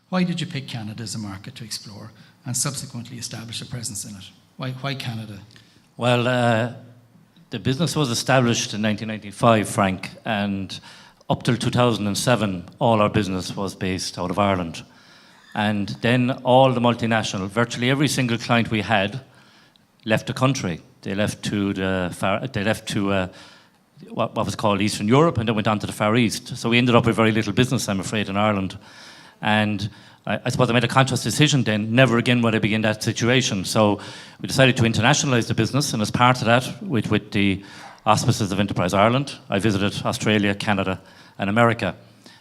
Why did you pick Canada as a market to explore and subsequently establish a presence in it? Why Canada? Well, the business was established in 1995, Frank, and up till 2007, all our business was based out of Ireland. And then all the multinational, virtually every single client we had, left the country. They left to what was called Eastern Europe, and then went on to the Far East. So we ended up with very little business, I'm afraid, in Ireland. And I suppose I made a conscious decision then, never again would I be in that situation. So we decided to internationalise the business, and as part of that, with the auspices of Enterprise Ireland, I visited Australia, Canada, and America.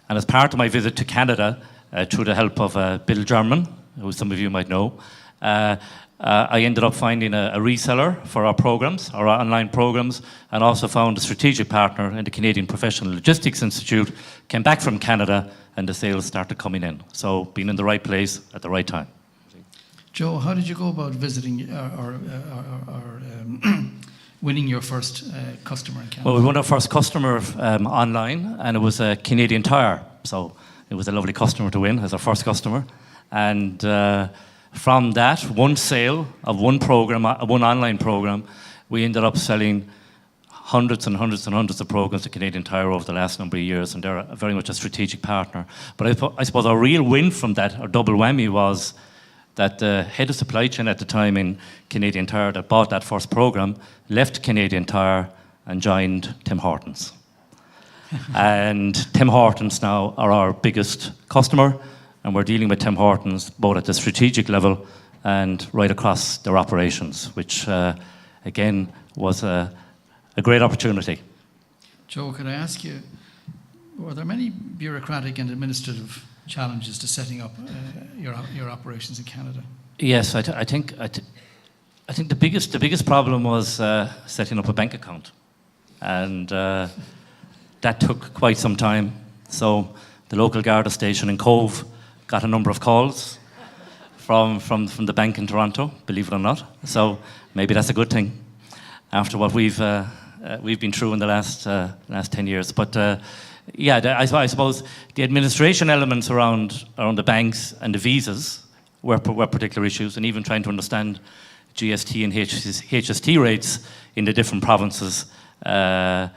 And as part of my visit to Canada, through the help of Bill German, who some of you might know, I ended up finding a reseller for our programs, our online programs, and also found a strategic partner in the Canadian Professional Logistics Institute, came back from Canada, and the sales started coming in. So being in the right place at the right time. Joe, how did you go about visiting or winning your first customer in Canada? Well, we won our first customer online, and it was Canadian Tire. So it was a lovely customer to win as our first customer. And from that, one sale of one program, one online program, we ended up selling hundreds and hundreds and hundreds of programs to Canadian Tire over the last number of years, and they're very much a strategic partner. But I suppose our real win from that, our double whammy, was that the head of supply chain at the time in Canadian Tire that bought that first program left Canadian Tire and joined Tim Hortons. And Tim Hortons now are our biggest customer, and we're dealing with Tim Hortons both at the strategic level and right across their operations, which again was a great opportunity. Joe, could I ask you, were there many bureaucratic and administrative challenges to setting up your operations in Canada? Yes, I think the biggest problem was setting up a bank account, and that took quite some time. So the local Garda station in Cove got a number of calls from the bank in Toronto, believe it or not. So maybe that's a good thing after what we've been through in the last 10 years. But I suppose the administration elements around the banks and the visas were particular issues, and even trying to understand GST and HST rates in the different provinces, were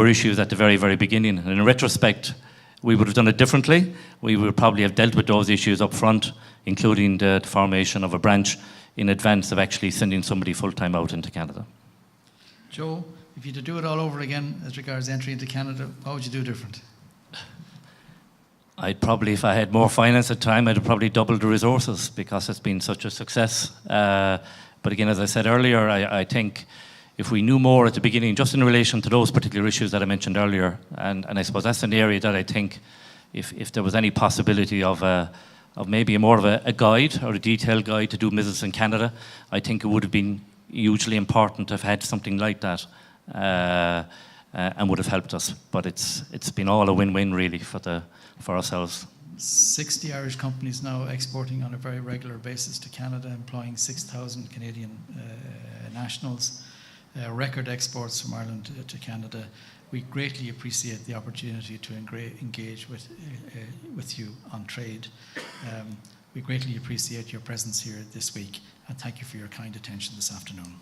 issues at the very, very beginning. And in retrospect, we would have done it differently. We would probably have dealt with those issues up front, including the formation of a branch in advance of actually sending somebody full-time out into Canada. Joe, if you had to do it all over again as regards entry into Canada, what would you do different? I'd probably, if I had more finance at the time, I'd have probably doubled the resources, because it's been such a success. But again, as I said earlier, I think if we knew more at the beginning, just in relation to those particular issues that I mentioned earlier, and I suppose that's an area that I think if there was any possibility of maybe more of a guide or a detailed guide to do business in Canada, I think it would have been hugely important to have had something like that, and would have helped us. But it's been all a win-win really for ourselves. 60 Irish companies now exporting on a very regular basis to Canada, employing 6,000 Canadian nationals. Record exports from Ireland to Canada. We greatly appreciate the opportunity to engage with you on trade. We greatly appreciate your presence here this week, and thank you for your kind attention this afternoon.